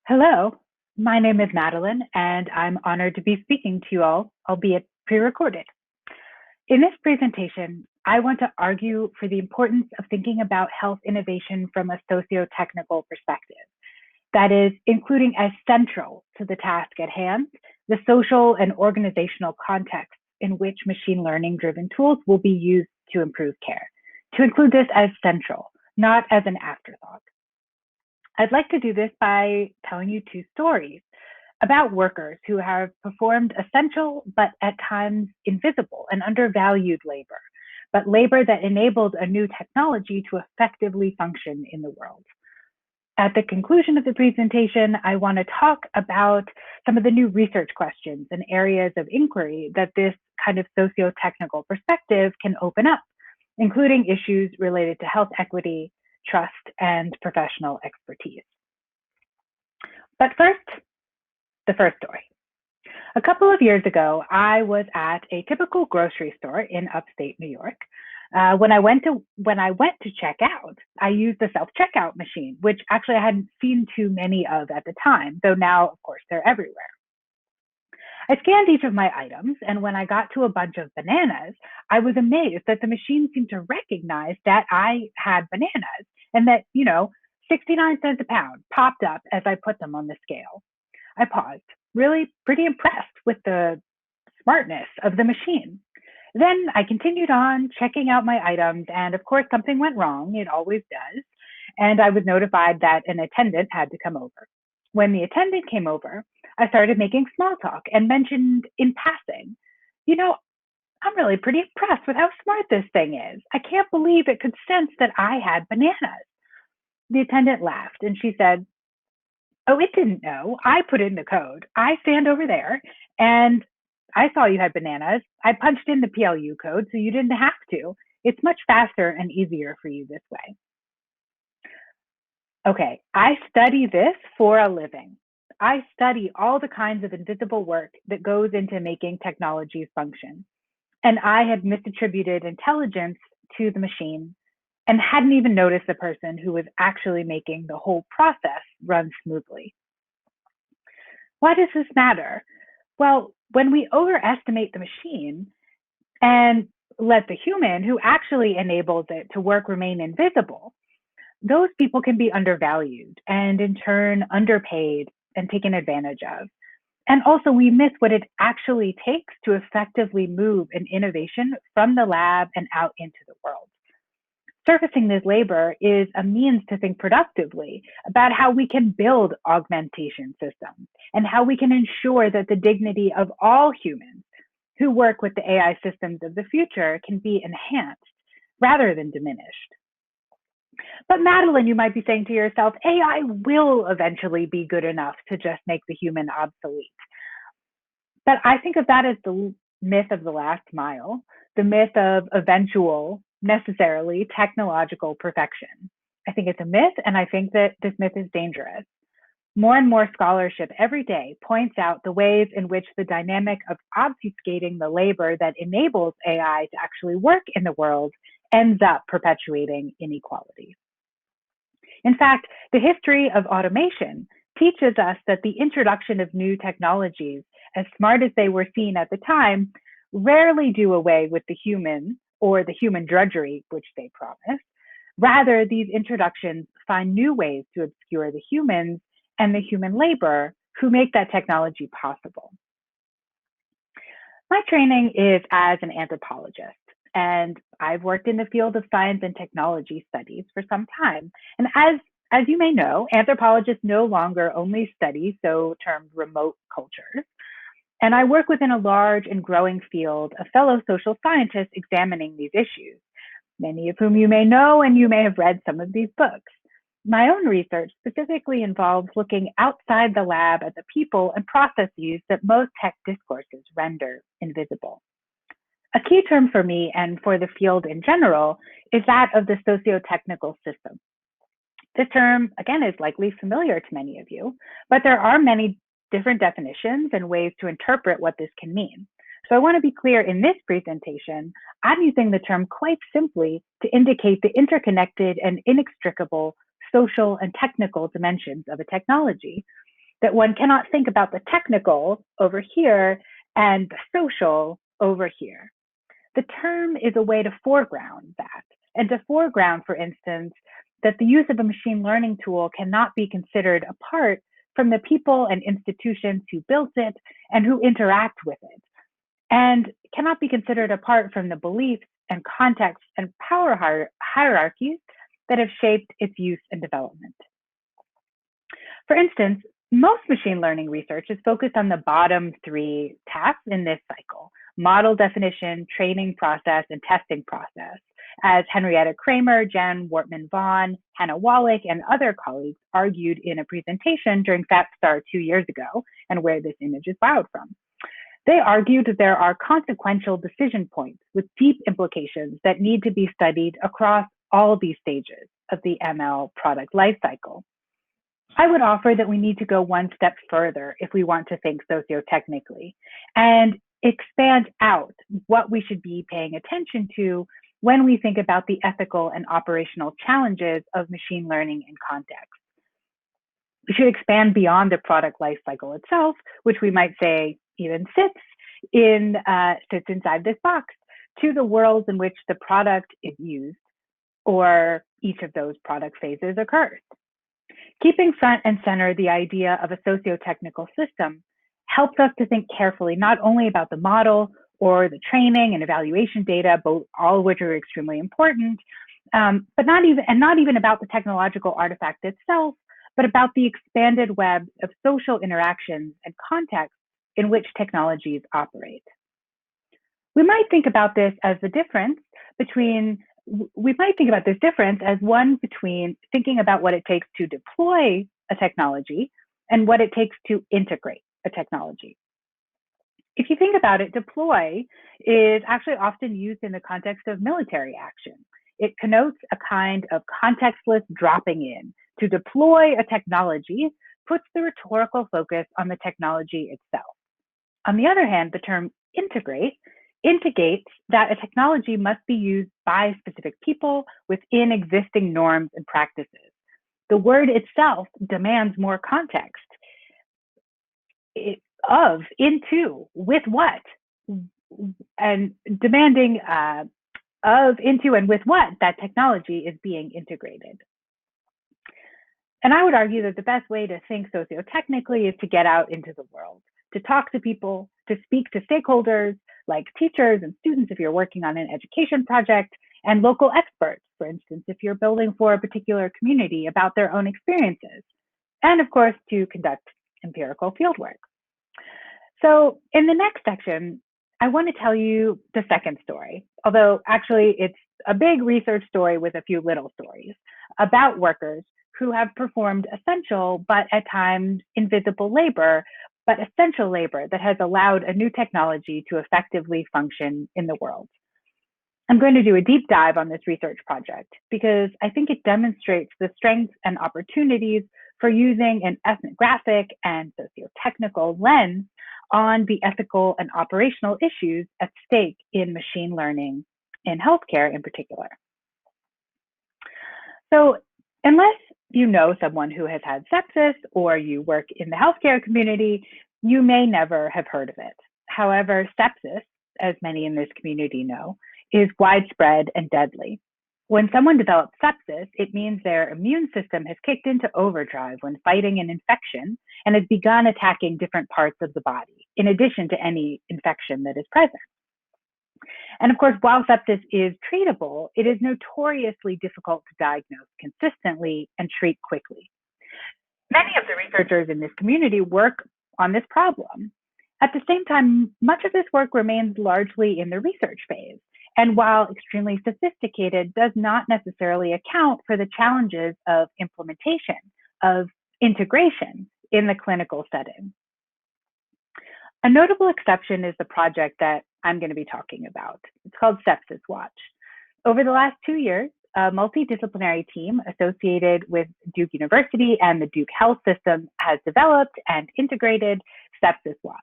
Hello, my name is Madeleine, and I'm honored to be speaking to you all, albeit pre-recorded. In this presentation, I want to argue for the importance of thinking about health innovation from a socio-technical perspective. That is, including as central to the task at hand, the social and organizational context in which machine learning-driven tools will be used to improve care. To include this as central, not as an afterthought. I'd like to do this by telling you two stories about workers who have performed essential but at times invisible and undervalued labor, but labor that enabled a new technology to effectively function in the world. At the conclusion of the presentation, I want to talk about some of the new research questions and areas of inquiry that this kind of socio-technical perspective can open up, including issues related to health equity, trust, and professional expertise. But first, the first story. A couple of years ago, I was at a typical grocery store in upstate New York. When I went to check out, I used the self-checkout machine, which actually I hadn't seen too many of at the time, though now, of course, they're everywhere. I scanned each of my items, and when I got to a bunch of bananas, I was amazed that the machine seemed to recognize that I had bananas and that, 69 cents a pound popped up as I put them on the scale. I paused, really pretty impressed with the smartness of the machine. Then I continued on checking out my items, and of course, something went wrong. It always does. And I was notified that an attendant had to come over. When the attendant came over, I started making small talk and mentioned in passing, you know, I'm really pretty impressed with how smart this thing is. I can't believe it could sense that I had bananas. The attendant laughed and she said, "Oh, it didn't know. I put in the code. I stand over there and I saw you had bananas. I punched in the PLU code so you didn't have to. It's much faster and easier for you this way." Okay, I study this for a living. I study all the kinds of invisible work that goes into making technologies function. And I had misattributed intelligence to the machine and hadn't even noticed the person who was actually making the whole process run smoothly. Why does this matter? Well, when we overestimate the machine and let the human who actually enables it to work remain invisible, those people can be undervalued and in turn underpaid and taken advantage of. And also, we miss what it actually takes to effectively move an innovation from the lab and out into the world. Surfacing this labor is a means to think productively about how we can build augmentation systems and how we can ensure that the dignity of all humans who work with the AI systems of the future can be enhanced rather than diminished. But Madeleine, you might be saying to yourself, AI will eventually be good enough to just make the human obsolete. But I think of that as the myth of the last mile, the myth of eventual, necessarily technological perfection. I think it's a myth, and I think that this myth is dangerous. More and more scholarship every day points out the ways in which the dynamic of obfuscating the labor that enables AI to actually work in the world ends up perpetuating inequality. In fact, the history of automation teaches us that the introduction of new technologies, as smart as they were seen at the time, rarely do away with the human or the human drudgery which they promise. Rather, these introductions find new ways to obscure the humans and the human labor who make that technology possible. My training is as an anthropologist, and I've worked in the field of science and technology studies for some time. And as you may know, anthropologists no longer only study so-termed remote cultures. And I work within a large and growing field of fellow social scientists examining these issues, many of whom you may know and you may have read some of these books. My own research specifically involves looking outside the lab at the people and processes that most tech discourses render invisible. A key term for me and for the field in general is that of the socio-technical system. This term, again, is likely familiar to many of you, but there are many different definitions and ways to interpret what this can mean. So I want to be clear in this presentation, I'm using the term quite simply to indicate the interconnected and inextricable social and technical dimensions of a technology. that one cannot think about the technical over here and the social over here. The term is a way to foreground that, and to foreground, for instance, that the use of a machine learning tool cannot be considered apart from the people and institutions who built it and who interact with it, and cannot be considered apart from the beliefs and contexts and power hierarchies that have shaped its use and development. For instance, most machine learning research is focused on the bottom three tasks in this cycle: model definition, training process, and testing process, as Henrietta Kramer, Jan Wortman-Vaughan, Hannah Wallach, and other colleagues argued in a presentation during FAPSTAR 2 years ago, and where this image is borrowed from. They argued that there are consequential decision points with deep implications that need to be studied across all these stages of the ML product lifecycle. I would offer that we need to go one step further if we want to think sociotechnically and expand out what we should be paying attention to when we think about the ethical and operational challenges of machine learning in context. We should expand beyond the product lifecycle itself, which we might say even sits inside this box, to the worlds in which the product is used or each of those product phases occurs. Keeping front and center the idea of a socio-technical system helps us to think carefully not only about the model or the training and evaluation data, both all of which are extremely important, but not even about the technological artifact itself, but about the expanded web of social interactions and contexts in which technologies operate. We might think about this as the difference between one between thinking about what it takes to deploy a technology and what it takes to integrate a technology. If you think about it, deploy is actually often used in the context of military action. It connotes a kind of contextless dropping in. To deploy a technology puts the rhetorical focus on the technology itself. On the other hand, the term integrate indicates that a technology must be used by specific people within existing norms and practices. The word itself demands more context. Of, into, with what, and demanding of, into, and with what that technology is being integrated. And I would argue that the best way to think sociotechnically is to get out into the world, to talk to people, to speak to stakeholders like teachers and students if you're working on an education project, and local experts, for instance, if you're building for a particular community about their own experiences, and of course, to conduct empirical fieldwork. So in the next section, I want to tell you the second story, although actually it's a big research story with a few little stories about workers who have performed essential, but at times invisible labor, but essential labor that has allowed a new technology to effectively function in the world. I'm going to do a deep dive on this research project because I think it demonstrates the strengths and opportunities for using an ethnographic and socio-technical lens on the ethical and operational issues at stake in machine learning in healthcare in particular. So unless you know someone who has had sepsis or you work in the healthcare community, you may never have heard of it. However, sepsis, as many in this community know, is widespread and deadly. When someone develops sepsis, it means their immune system has kicked into overdrive when fighting an infection and has begun attacking different parts of the body, in addition to any infection that is present. And of course, while sepsis is treatable, it is notoriously difficult to diagnose consistently and treat quickly. Many of the researchers in this community work on this problem. At the same time, much of this work remains largely in the research phase, and while extremely sophisticated, does not necessarily account for the challenges of implementation, of integration in the clinical setting. A notable exception is the project that I'm going to be talking about. It's called Sepsis Watch. Over the last 2 years, a multidisciplinary team associated with Duke University and the Duke Health System has developed and integrated Sepsis Watch,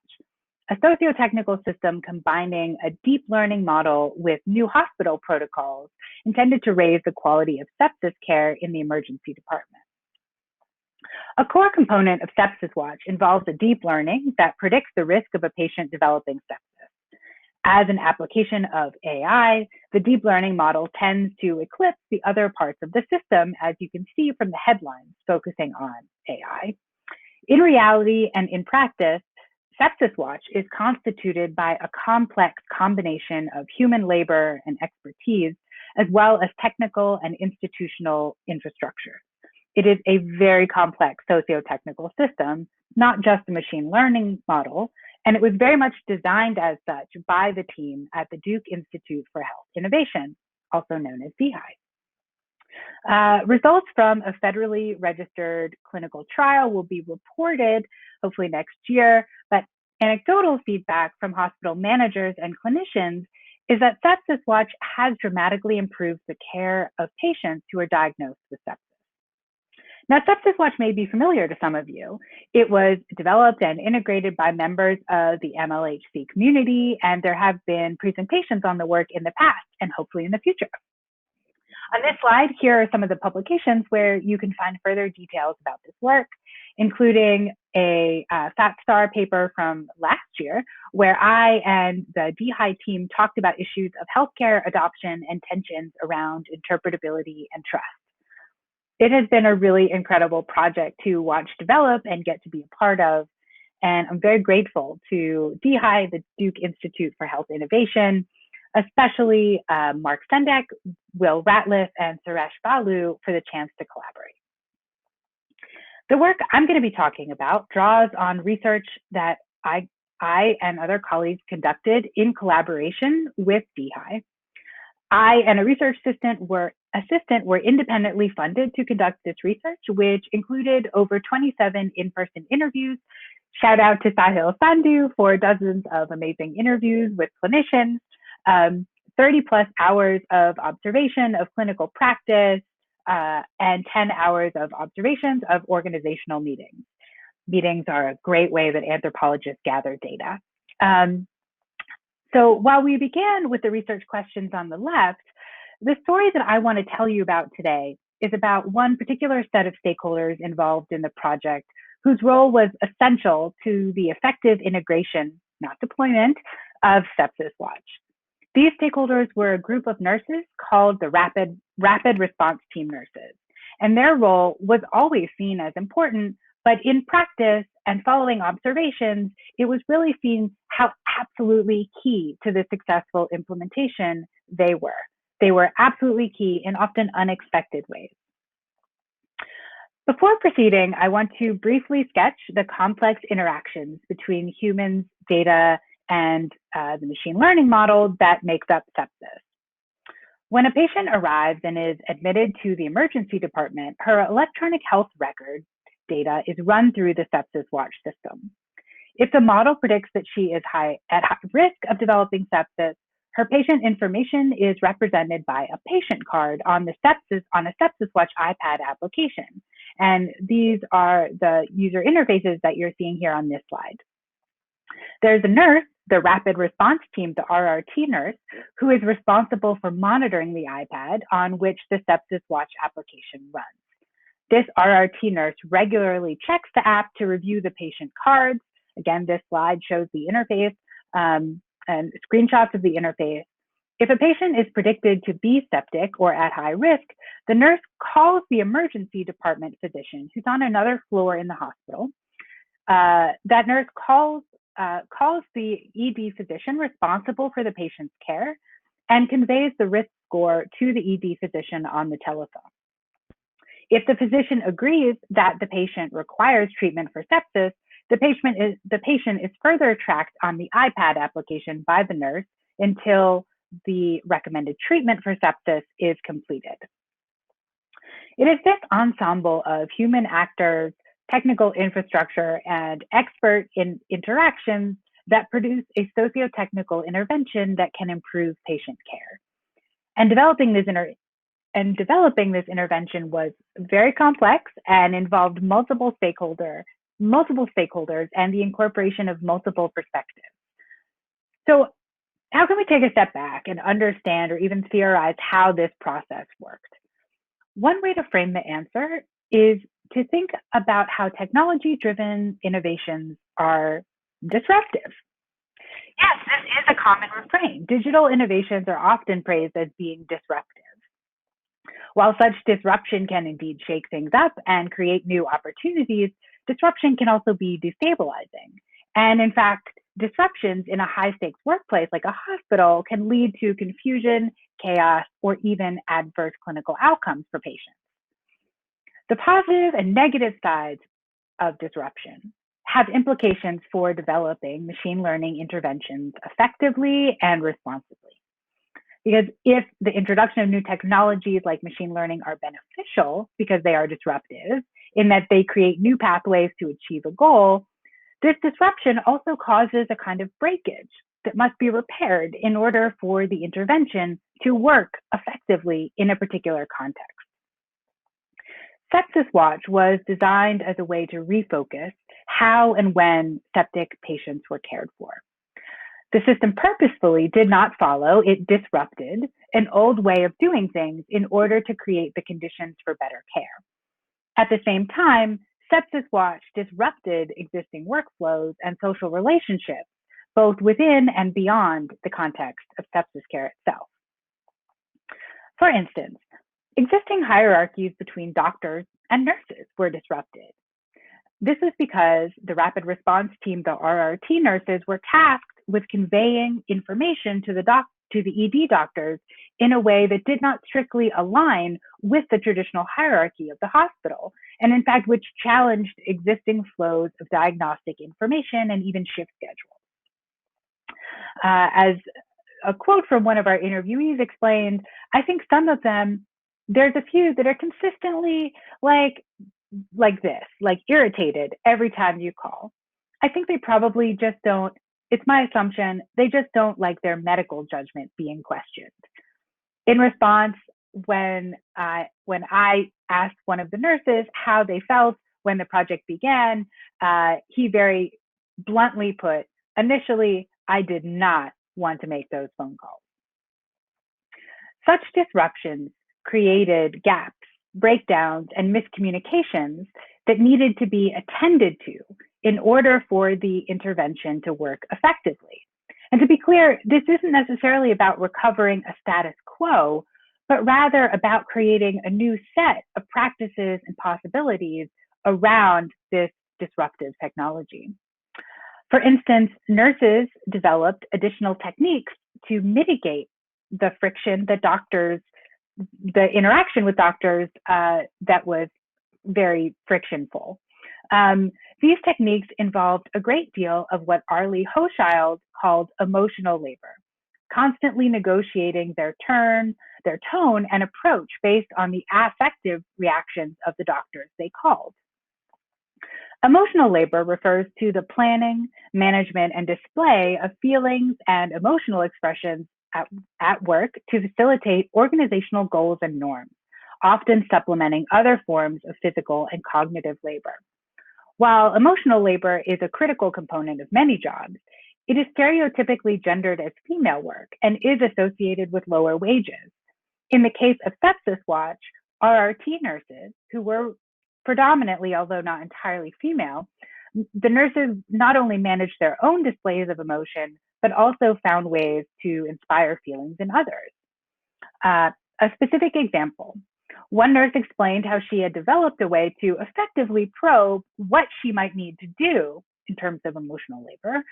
a socio-technical system combining a deep learning model with new hospital protocols intended to raise the quality of sepsis care in the emergency department. A core component of Sepsis Watch involves a deep learning that predicts the risk of a patient developing sepsis. As an application of AI, the deep learning model tends to eclipse the other parts of the system, as you can see from the headlines focusing on AI. In reality and in practice, Sepsis Watch is constituted by a complex combination of human labor and expertise, as well as technical and institutional infrastructure. It is a very complex socio-technical system, not just a machine learning model, and it was very much designed as such by the team at the Duke Institute for Health Innovation, also known as DHI. Results from a federally registered clinical trial will be reported hopefully next year, but anecdotal feedback from hospital managers and clinicians is that Sepsis Watch has dramatically improved the care of patients who are diagnosed with sepsis. Now, Sepsis Watch may be familiar to some of you. It was developed and integrated by members of the MLHC community, and there have been presentations on the work in the past and hopefully in the future. On this slide, here are some of the publications where you can find further details about this work, including a FATSTAR paper from last year, where I and the DHI team talked about issues of healthcare adoption and tensions around interpretability and trust. It has been a really incredible project to watch develop and get to be a part of, and I'm very grateful to DHI, the Duke Institute for Health Innovation, especially Mark Sendek, Will Ratliff, and Suresh Balu for the chance to collaborate. The work I'm going to be talking about draws on research that I and other colleagues conducted in collaboration with DHI. I and a research assistant were independently funded to conduct this research, which included over 27 in-person interviews. Shout out to Sahil Sandhu for dozens of amazing interviews with clinicians, 30 plus hours of observation of clinical practice, and 10 hours of observations of organizational meetings. Meetings are a great way that anthropologists gather data. So while we began with the research questions on the left, the story that I want to tell you about today is about one particular set of stakeholders involved in the project whose role was essential to the effective integration, not deployment, of Sepsis Watch. These stakeholders were a group of nurses called the Rapid Response Team nurses, and their role was always seen as important, but in practice and following observations, it was really seen how absolutely key to the successful implementation they were. They were absolutely key in often unexpected ways. Before proceeding, I want to briefly sketch the complex interactions between humans, data, and the machine learning model that makes up sepsis. When a patient arrives and is admitted to the emergency department, her electronic health record data is run through the Sepsis Watch system. If the model predicts that she is at high risk of developing sepsis, her patient information is represented by a patient card on a Sepsis Watch iPad application. And these are the user interfaces that you're seeing here on this slide. There's a nurse, the Rapid Response Team, the RRT nurse, who is responsible for monitoring the iPad on which the Sepsis Watch application runs. This RRT nurse regularly checks the app to review the patient cards. Again, this slide shows the interface and screenshots of the interface. If a patient is predicted to be septic or at high risk, the nurse calls the emergency department physician who's on another floor in the hospital. That nurse calls the ED physician responsible for the patient's care and conveys the risk score to the ED physician on the telephone. If the physician agrees that the patient requires treatment for sepsis, the patient is further tracked on the iPad application by the nurse until the recommended treatment for sepsis is completed. It is this ensemble of human actors, technical infrastructure, and expert interactions that produce a socio-technical intervention that can improve patient care. And developing this intervention was very complex and involved multiple stakeholders and the incorporation of multiple perspectives. So how can we take a step back and understand or even theorize how this process worked? One way to frame the answer is to think about how technology-driven innovations are disruptive. Yes, this is a common refrain. Digital innovations are often praised as being disruptive. While such disruption can indeed shake things up and create new opportunities, disruption can also be destabilizing. And in fact, disruptions in a high-stakes workplace like a hospital can lead to confusion, chaos, or even adverse clinical outcomes for patients. The positive and negative sides of disruption have implications for developing machine learning interventions effectively and responsibly. Because if the introduction of new technologies like machine learning are beneficial because they are disruptive in that they create new pathways to achieve a goal, this disruption also causes a kind of breakage that must be repaired in order for the intervention to work effectively in a particular context. Sepsis Watch was designed as a way to refocus how and when septic patients were cared for. The system purposefully did not follow, it disrupted an old way of doing things in order to create the conditions for better care. At the same time, Sepsis Watch disrupted existing workflows and social relationships, both within and beyond the context of sepsis care itself. For instance, existing hierarchies between doctors and nurses were disrupted. This is because the rapid response team, the RRT nurses, were tasked with conveying information to the ED doctors in a way that did not strictly align with the traditional hierarchy of the hospital, and in fact, which challenged existing flows of diagnostic information and even shift schedules. As a quote from one of our interviewees explained, I think some of them, there's a few that are consistently like this, like irritated every time you call. I think they probably just don't, it's my assumption, they just don't like their medical judgment being questioned. In response, when I asked one of the nurses how they felt when the project began, he very bluntly put, initially, I did not want to make those phone calls. Such disruptions created gaps, breakdowns, and miscommunications that needed to be attended to in order for the intervention to work effectively. And to be clear, this isn't necessarily about recovering a status quo, but rather about creating a new set of practices and possibilities around this disruptive technology. For instance, nurses developed additional techniques to mitigate the friction that the interaction with doctors that was very frictionful. These techniques involved a great deal of what Arlie Hochschild called emotional labor, constantly negotiating their tone and approach based on the affective reactions of the doctors they called. Emotional labor refers to the planning, management, and display of feelings and emotional expressions at work to facilitate organizational goals and norms, often supplementing other forms of physical and cognitive labor. While emotional labor is a critical component of many jobs, it is stereotypically gendered as female work and is associated with lower wages. In the case of Sepsis Watch, RRT nurses, who were predominantly, although not entirely female, the nurses not only managed their own displays of emotion, but also found ways to inspire feelings in others. A specific example, one nurse explained how she had developed a way to effectively probe what she might need to do in terms of emotional labor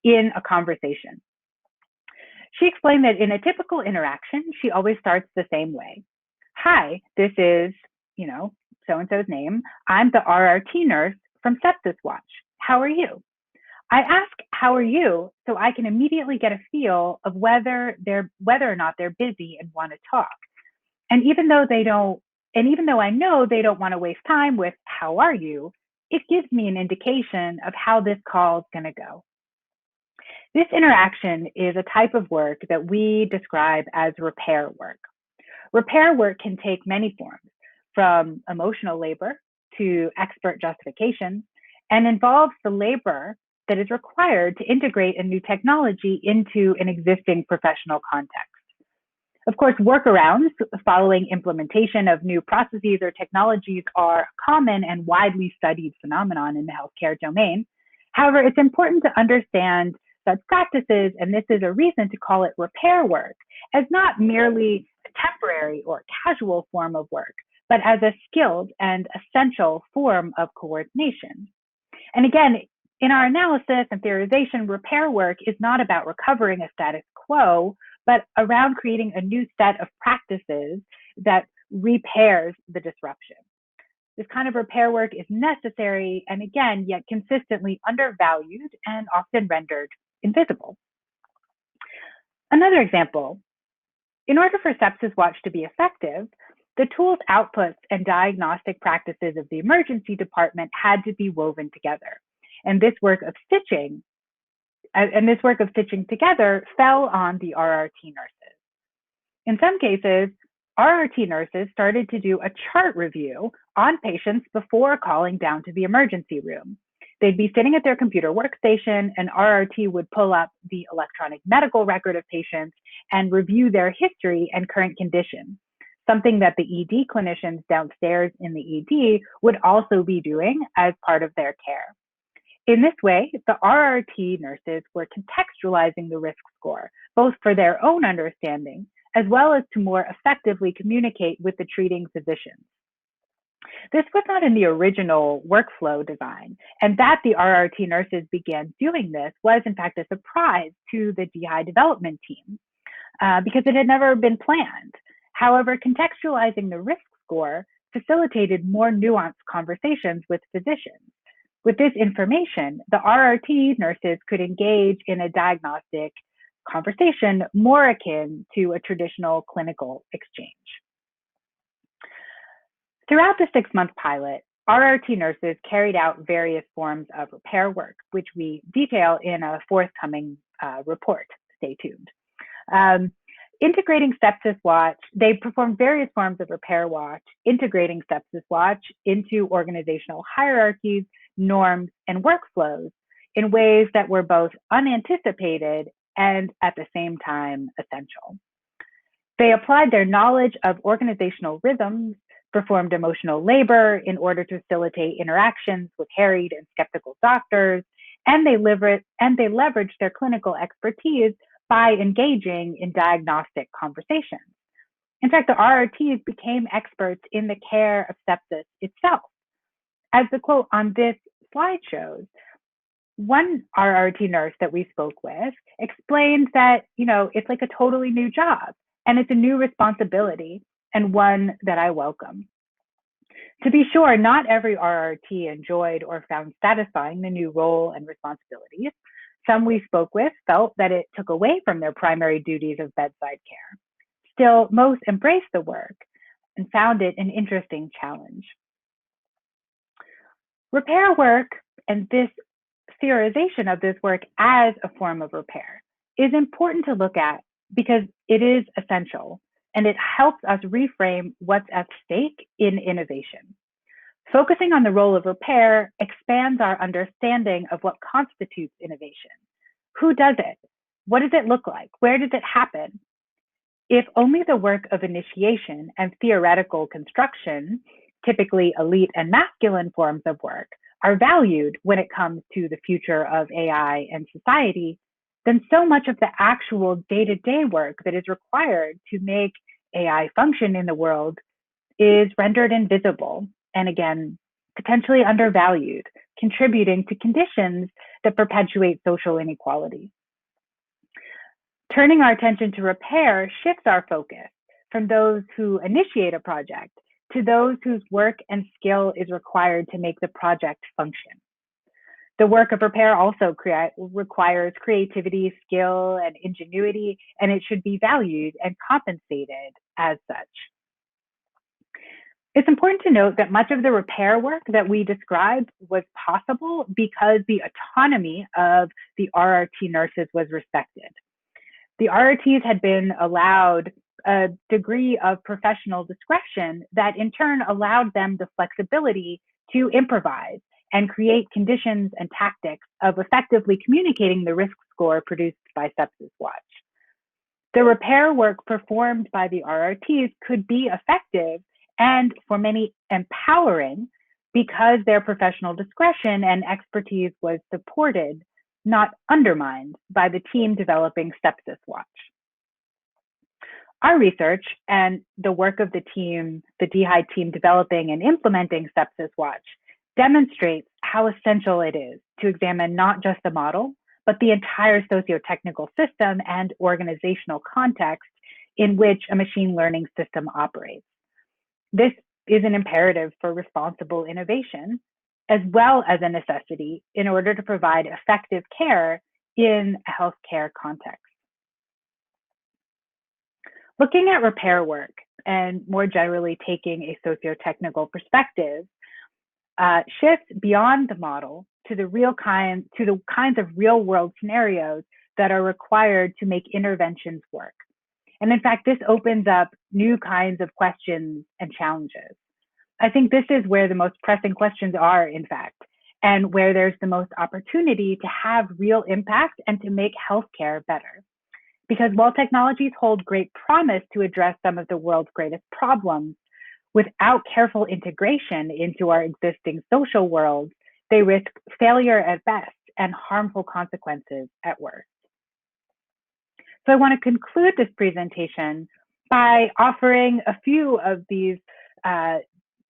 in a conversation. She explained that in a typical interaction, she always starts the same way. Hi, this is, so-and-so's name. I'm the RRT nurse from Sepsis Watch. How are you? I ask, how are you? So I can immediately get a feel of whether or not they're busy and want to talk. And even though I know they don't want to waste time with how are you, it gives me an indication of how this call is going to go. This interaction is a type of work that we describe as repair work. Repair work can take many forms, from emotional labor to expert justification, and involves the labor that is required to integrate a new technology into an existing professional context. Of course, workarounds following implementation of new processes or technologies are a common and widely studied phenomenon in the healthcare domain. However, it's important to understand such practices, and this is a reason to call it repair work, as not merely a temporary or casual form of work, but as a skilled and essential form of coordination. And again, in our analysis and theorization, repair work is not about recovering a status quo, but around creating a new set of practices that repairs the disruption. This kind of repair work is necessary and again, yet consistently undervalued and often rendered invisible. Another example, in order for Sepsis Watch to be effective, the tools, outputs, and diagnostic practices of the emergency department had to be woven together. And this work of stitching together fell on the RRT nurses. In some cases, RRT nurses started to do a chart review on patients before calling down to the emergency room. They'd be sitting at their computer workstation, and RRT would pull up the electronic medical record of patients and review their history and current condition, something that the ED clinicians downstairs in the ED would also be doing as part of their care. In this way, the RRT nurses were contextualizing the risk score, both for their own understanding, as well as to more effectively communicate with the treating physicians. This was not in the original workflow design, and that the RRT nurses began doing this was in fact a surprise to the DI development team because it had never been planned. However, contextualizing the risk score facilitated more nuanced conversations with physicians. With this information, the RRT nurses could engage in a diagnostic conversation more akin to a traditional clinical exchange. Throughout the 6-month pilot, RRT nurses carried out various forms of repair work, which we detail in a forthcoming report. Stay tuned. Integrating Sepsis Watch, they performed various forms of repair watch, integrating Sepsis Watch into organizational hierarchies, norms, and workflows in ways that were both unanticipated and at the same time essential. They applied their knowledge of organizational rhythms, performed emotional labor in order to facilitate interactions with harried and skeptical doctors, and they leveraged their clinical expertise by engaging in diagnostic conversations. In fact, the RRTs became experts in the care of sepsis itself. As the quote on this slide shows, one RRT nurse that we spoke with explained that, it's like a totally new job and it's a new responsibility and one that I welcome. To be sure, not every RRT enjoyed or found satisfying the new role and responsibilities. Some we spoke with felt that it took away from their primary duties of bedside care. Still, most embraced the work and found it an interesting challenge. Repair work and this theorization of this work as a form of repair is important to look at because it is essential and it helps us reframe what's at stake in innovation. Focusing on the role of repair expands our understanding of what constitutes innovation. Who does it? What does it look like? Where does it happen? If only the work of initiation and theoretical construction, typically elite and masculine forms of work, are valued when it comes to the future of AI and society, then so much of the actual day-to-day work that is required to make AI function in the world is rendered invisible and again, potentially undervalued, contributing to conditions that perpetuate social inequality. Turning our attention to repair shifts our focus from those who initiate a project to those whose work and skill is required to make the project function. The work of repair also requires creativity, skill, and ingenuity, and it should be valued and compensated as such. It's important to note that much of the repair work that we described was possible because the autonomy of the RRT nurses was respected. The RRTs had been allowed a degree of professional discretion that in turn allowed them the flexibility to improvise and create conditions and tactics of effectively communicating the risk score produced by Sepsis Watch. The repair work performed by the RRTs could be effective and, for many, empowering because their professional discretion and expertise was supported, not undermined, by the team developing Sepsis Watch. Our research and the work of the team, the DHI team developing and implementing Sepsis Watch, demonstrates how essential it is to examine not just the model, but the entire sociotechnical system and organizational context in which a machine learning system operates. This is an imperative for responsible innovation, as well as a necessity in order to provide effective care in a healthcare context. Looking at repair work and more generally taking a socio-technical perspective shifts beyond the model to the kinds of real world scenarios that are required to make interventions work. And in fact, this opens up new kinds of questions and challenges. I think this is where the most pressing questions are, in fact, and where there's the most opportunity to have real impact and to make healthcare better. Because while technologies hold great promise to address some of the world's greatest problems, without careful integration into our existing social world, they risk failure at best and harmful consequences at worst. So I want to conclude this presentation by offering a few of these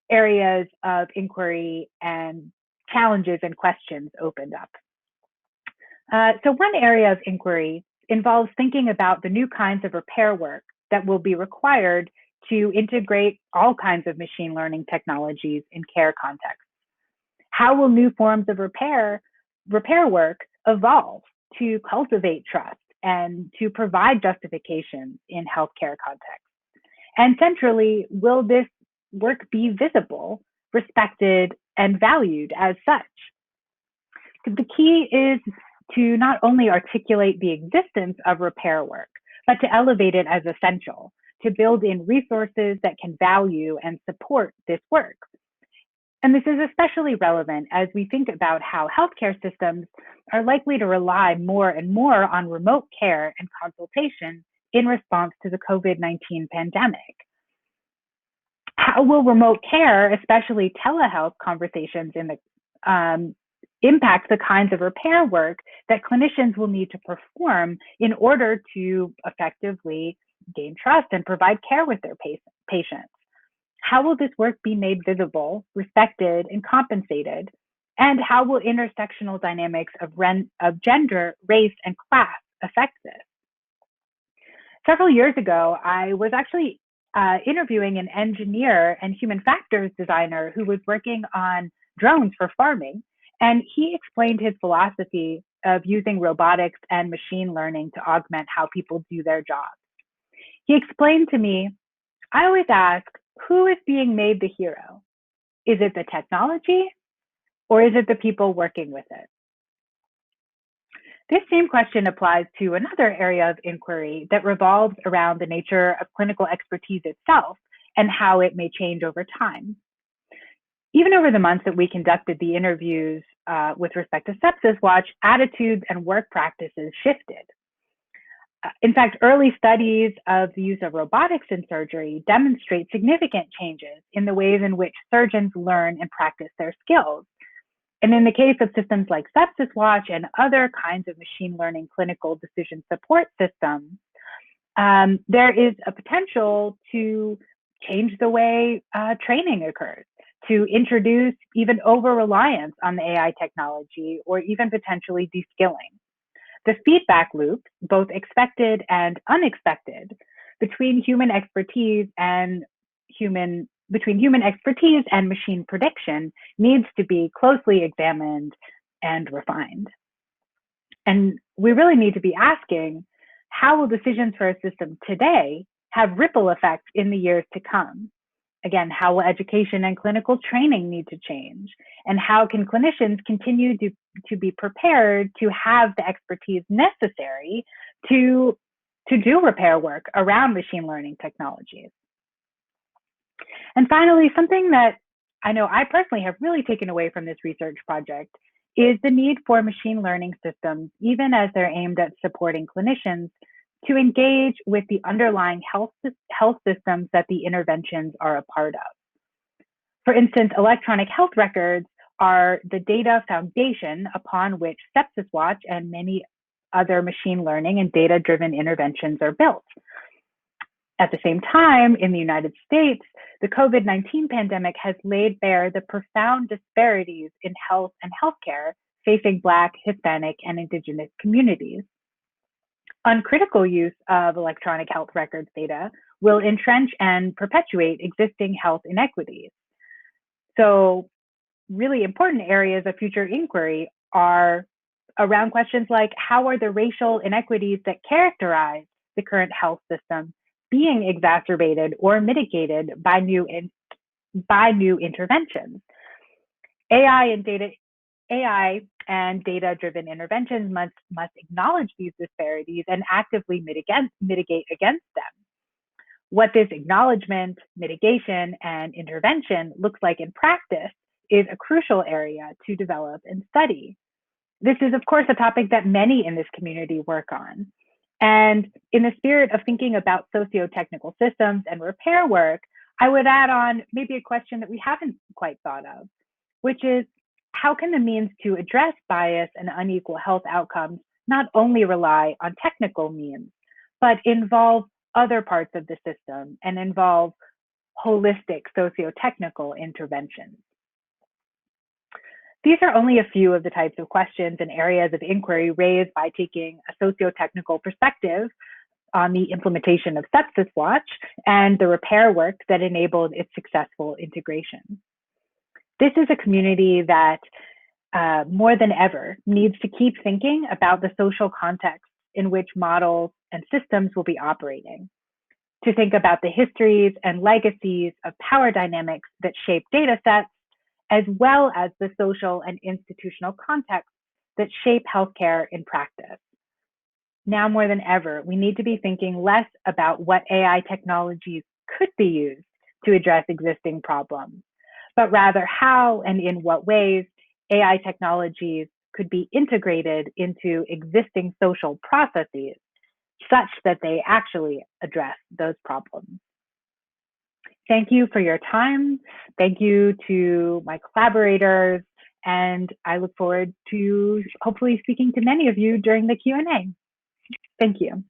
areas of inquiry and challenges and questions opened up. So one area of inquiry involves thinking about the new kinds of repair work that will be required to integrate all kinds of machine learning technologies in care contexts. How will new forms of repair work evolve to cultivate trust and to provide justification in healthcare contexts? And centrally, will this work be visible, respected, and valued as such? The key is to not only articulate the existence of repair work, but to elevate it as essential, to build in resources that can value and support this work. And this is especially relevant as we think about how healthcare systems are likely to rely more and more on remote care and consultation in response to the COVID-19 pandemic. How will remote care, especially telehealth conversations impact the kinds of repair work that clinicians will need to perform in order to effectively gain trust and provide care with their patients? How will this work be made visible, respected, and compensated? And how will intersectional dynamics of gender, race, and class affect this? Several years ago, I was actually interviewing an engineer and human factors designer who was working on drones for farming. And he explained his philosophy of using robotics and machine learning to augment how people do their jobs. He explained to me, I always ask, who is being made the hero? Is it the technology or is it the people working with it? This same question applies to another area of inquiry that revolves around the nature of clinical expertise itself and how it may change over time. Even over the months that we conducted the interviews with respect to Sepsis Watch, attitudes and work practices shifted. In fact, early studies of the use of robotics in surgery demonstrate significant changes in the ways in which surgeons learn and practice their skills. And in the case of systems like Sepsis Watch and other kinds of machine learning clinical decision support systems, there is a potential to change the way training occurs, to introduce even over-reliance on the AI technology, or even potentially deskilling. The feedback loop, both expected and unexpected, between human expertise and machine prediction needs to be closely examined and refined. And we really need to be asking, how will decisions for a system today have ripple effects in the years to come? Again, how will education and clinical training need to change? And how can clinicians continue to be prepared to have the expertise necessary to do repair work around machine learning technologies? And finally, something that I know I personally have really taken away from this research project is the need for machine learning systems, even as they're aimed at supporting clinicians, to engage with the underlying health systems that the interventions are a part of. For instance, electronic health records are the data foundation upon which Sepsis Watch and many other machine learning and data-driven interventions are built. At the same time, in the United States, the COVID-19 pandemic has laid bare the profound disparities in health and healthcare facing Black, Hispanic, and Indigenous communities. Uncritical use of electronic health records data will entrench and perpetuate existing health inequities. So, really important areas of future inquiry are around questions like, how are the racial inequities that characterize the current health system being exacerbated or mitigated by new interventions? AI and data-driven interventions must acknowledge these disparities and actively mitigate against them. What this acknowledgement, mitigation, and intervention looks like in practice is a crucial area to develop and study. This is, of course, a topic that many in this community work on. And in the spirit of thinking about sociotechnical systems and repair work, I would add on maybe a question that we haven't quite thought of, which is, how can the means to address bias and unequal health outcomes not only rely on technical means, but involve other parts of the system and involve holistic sociotechnical interventions? These are only a few of the types of questions and areas of inquiry raised by taking a sociotechnical perspective on the implementation of Sepsis Watch and the repair work that enabled its successful integration. This is a community that more than ever needs to keep thinking about the social context in which models and systems will be operating, to think about the histories and legacies of power dynamics that shape data sets, as well as the social and institutional contexts that shape healthcare in practice. Now more than ever, we need to be thinking less about what AI technologies could be used to address existing problems, but rather how and in what ways AI technologies could be integrated into existing social processes such that they actually address those problems. Thank you for your time. Thank you to my collaborators, and I look forward to hopefully speaking to many of you during the Q&A. Thank you.